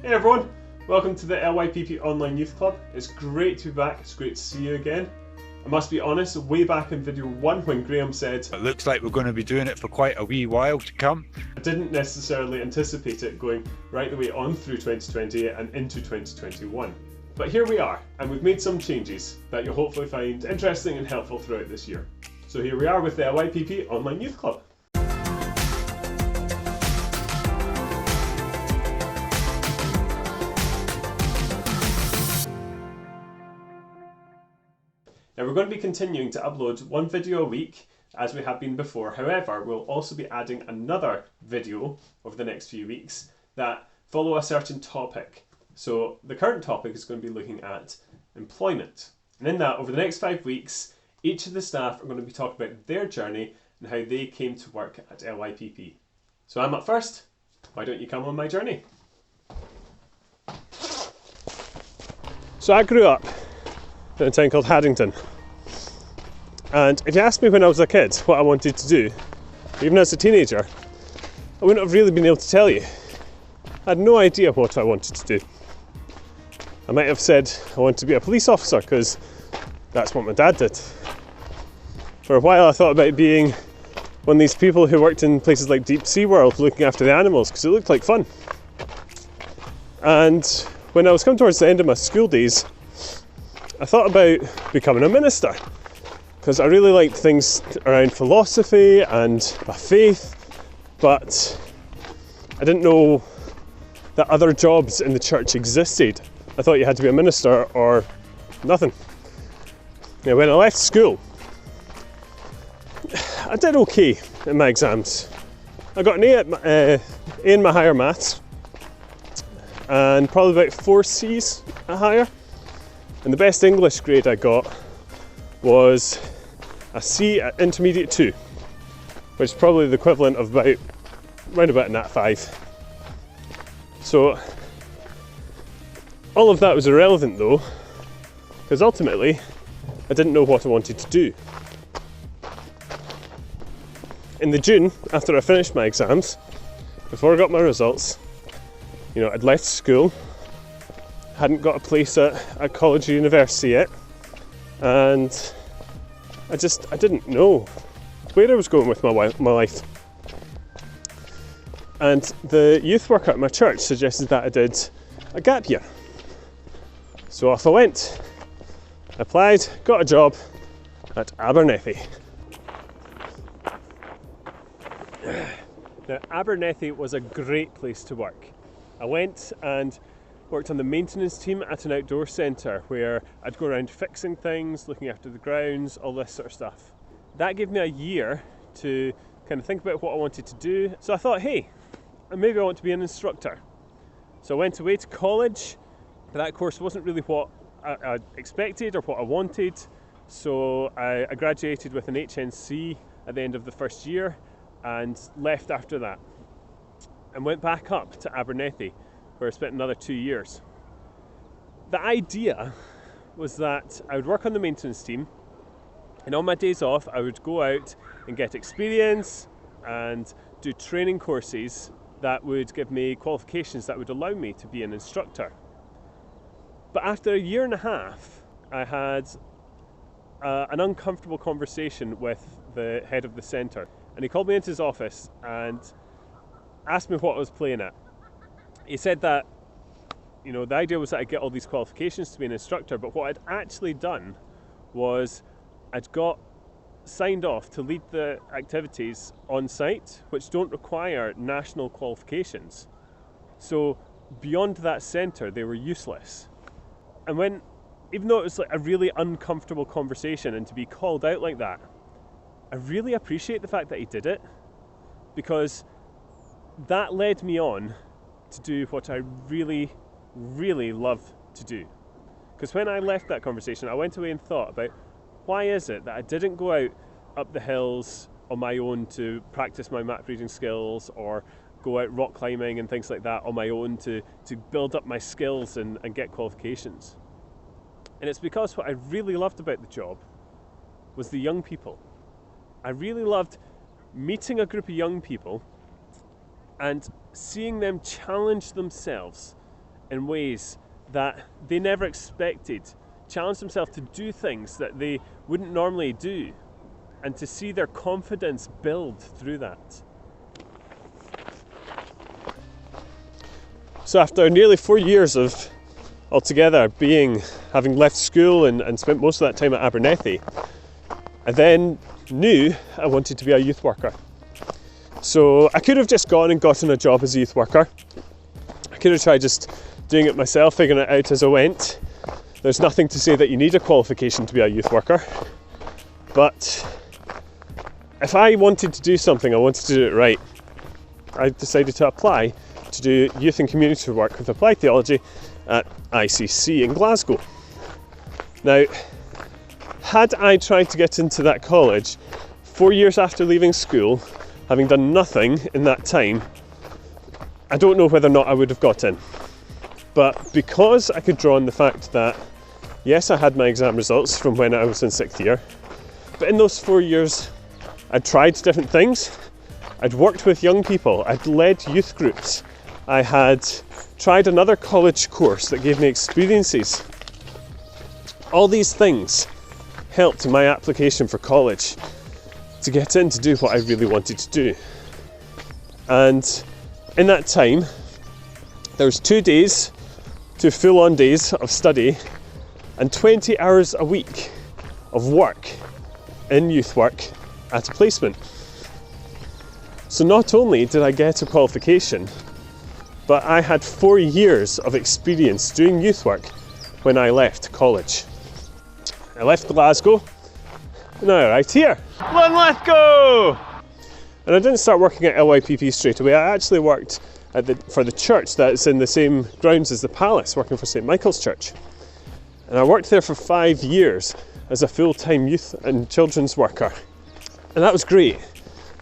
Hey everyone, welcome to the LYPP Online Youth Club. It's great to be back, it's great to see you again. I must be honest, way back in video 1 when Graham said It looks like we're going to be doing it for quite a wee while to come. I didn't necessarily anticipate it going right the way on through 2020 and into 2021. But here we are, and we've made some changes that you'll hopefully find interesting and helpful throughout this year. So here we are with the LYPP Online Youth Club. Now we're going to be continuing to upload one video a week as we have been before. However, we'll also be adding another video over the next few weeks that follow a certain topic. So the current topic is going to be looking at employment. And in that, over the next 5 weeks, each of the staff are going to be talking about their journey and how they came to work at LYPP. So I'm up first. Why don't you come on my journey? So I grew up in a town called Haddington. And if you asked me when I was a kid what I wanted to do, even as a teenager, I wouldn't have really been able to tell you. I had no idea what I wanted to do. I might have said I wanted to be a police officer because that's what my dad did. For a while I thought about being one of these people who worked in places like Deep Sea World looking after the animals because it looked like fun. And when I was coming towards the end of my school days, I thought about becoming a minister because I really liked things around philosophy and my faith, but I didn't know that other jobs in the church existed. I thought you had to be a minister or nothing. Now, when I left school, I did okay in my exams. I got an A in my higher maths and probably about 4 C's at higher. And the best English grade I got was a C at intermediate 2, which is probably the equivalent of round about Nat 5. So all of that was irrelevant though, because ultimately I didn't know what I wanted to do. In the June, after I finished my exams, before I got my results, I'd left school, hadn't got a place at college or university yet, and I didn't know where I was going with my life. And the youth worker at my church suggested that I did a gap year. So off I went, applied, got a job at Abernethy. Now, Abernethy was a great place to work. I went and worked on the maintenance team at an outdoor centre where I'd go around fixing things, looking after the grounds, all this sort of stuff. That gave me a year to kind of think about what I wanted to do. So I thought, hey, maybe I want to be an instructor. So I went away to college, but that course wasn't really what I expected or what I wanted. So I graduated with an HNC at the end of the first year and left after that and went back up to Abernethy, where I spent another 2 years. The idea was that I would work on the maintenance team, and on my days off I would go out and get experience and do training courses that would give me qualifications that would allow me to be an instructor. But after a year and a half, I had an uncomfortable conversation with the head of the centre, and he called me into his office and asked me what I was playing at. He said that, the idea was that I'd get all these qualifications to be an instructor, but what I'd actually done was I'd got signed off to lead the activities on site, which don't require national qualifications. So beyond that centre, they were useless. And even though it was like a really uncomfortable conversation and to be called out like that, I really appreciate the fact that he did it, because that led me on to do what I really, really love to do. Because when I left that conversation, I went away and thought about why is it that I didn't go out up the hills on my own to practice my map reading skills or go out rock climbing and things like that on my own to build up my skills and get qualifications. And it's because what I really loved about the job was the young people. I really loved meeting a group of young people and seeing them challenge themselves in ways that they never expected, challenge themselves to do things that they wouldn't normally do, and to see their confidence build through that. So after nearly 4 years of altogether having left school and spent most of that time at Abernethy, I then knew I wanted to be a youth worker. So I could have just gone and gotten a job as a youth worker. I could have tried just doing it myself, figuring it out as I went. There's nothing to say that you need a qualification to be a youth worker. But if I wanted to do something, I wanted to do it right. I decided to apply to do youth and community work with applied theology at ICC in Glasgow. Now, had I tried to get into that college 4 years after leaving school, having done nothing in that time, I don't know whether or not I would have got in. But because I could draw on the fact that, yes, I had my exam results from when I was in 6th year, but in those 4 years, I'd tried different things. I'd worked with young people, I'd led youth groups, I had tried another college course that gave me experiences. All these things helped in my application for college to get in to do what I really wanted to do. And in that time, there was 2 full-on days of study and 20 hours a week of work in youth work at a placement. So not only did I get a qualification, but I had 4 years of experience doing youth work when I left college. I left Glasgow, and now I'm right here. One Lithgow! And I didn't start working at LYPP straight away. I actually worked for the church that's in the same grounds as the palace, working for St Michael's Church. And I worked there for 5 years as a full-time youth and children's worker. And that was great.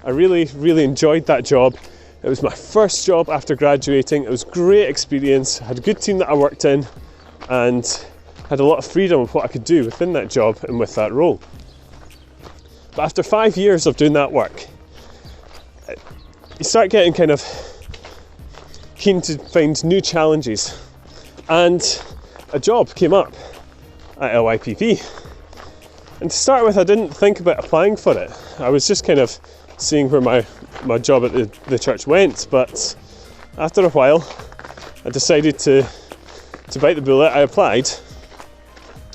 I really, really enjoyed that job. It was my first job after graduating. It was a great experience. I had a good team that I worked in and had a lot of freedom of what I could do within that job and with that role. But after 5 years of doing that work, you start getting kind of keen to find new challenges. And a job came up at LYPP. And to start with, I didn't think about applying for it. I was just kind of seeing where my job at the church went. But after a while, I decided to bite the bullet. I applied.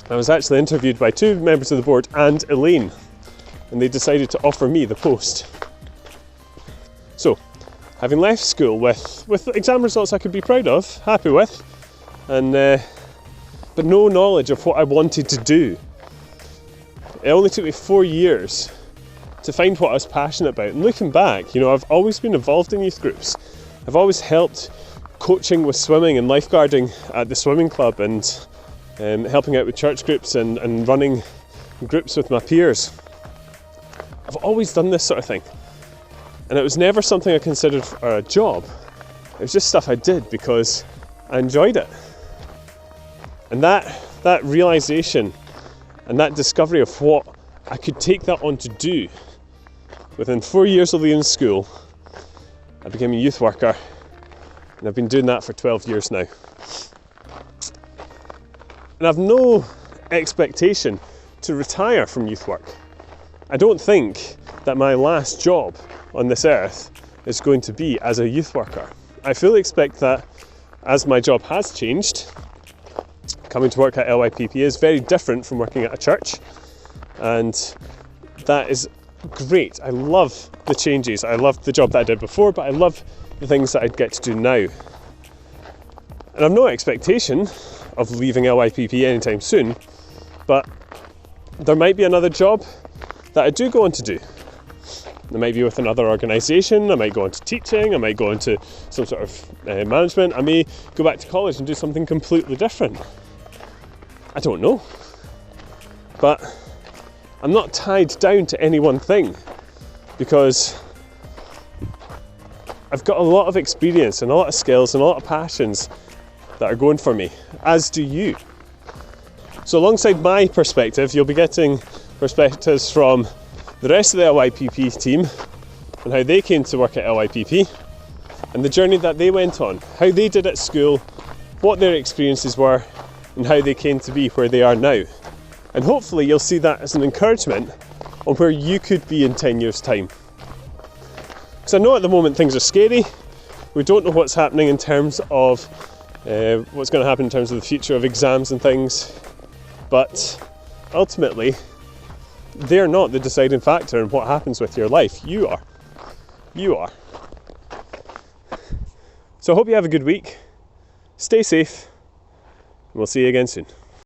I was actually interviewed by 2 members of the board and Elaine, and they decided to offer me the post. So, having left school with exam results I could be proud of, happy with, and but no knowledge of what I wanted to do. It only took me 4 years to find what I was passionate about. And looking back, I've always been involved in youth groups. I've always helped coaching with swimming and lifeguarding at the swimming club, and helping out with church groups and running groups with my peers. I've always done this sort of thing. And it was never something I considered a job. It was just stuff I did because I enjoyed it. And that realisation and that discovery of what I could take that on to do, within 4 years of leaving school, I became a youth worker, and I've been doing that for 12 years now. And I've no expectation to retire from youth work. I don't think that my last job on this earth is going to be as a youth worker. I fully expect that as my job has changed, coming to work at LYPP is very different from working at a church, and that is great. I love the changes. I love the job that I did before, but I love the things that I'd get to do now. And I've no expectation of leaving LYPP anytime soon, but there might be another job that I do go on to do. It might be with another organisation, I might go into teaching, I might go into some sort of management, I may go back to college and do something completely different. I don't know. But I'm not tied down to any one thing, because I've got a lot of experience and a lot of skills and a lot of passions that are going for me, as do you. So alongside my perspective, you'll be getting perspectives from the rest of the LYPP team and how they came to work at LYPP and the journey that they went on, how they did at school, what their experiences were and how they came to be where they are now. And hopefully you'll see that as an encouragement on where you could be in 10 years' time. Because I know at the moment things are scary. We don't know what's happening in terms of what's going to happen in terms of the future of exams and things. But ultimately, they're not the deciding factor in what happens with your life. You are. You are. So I hope you have a good week. Stay safe. And we'll see you again soon.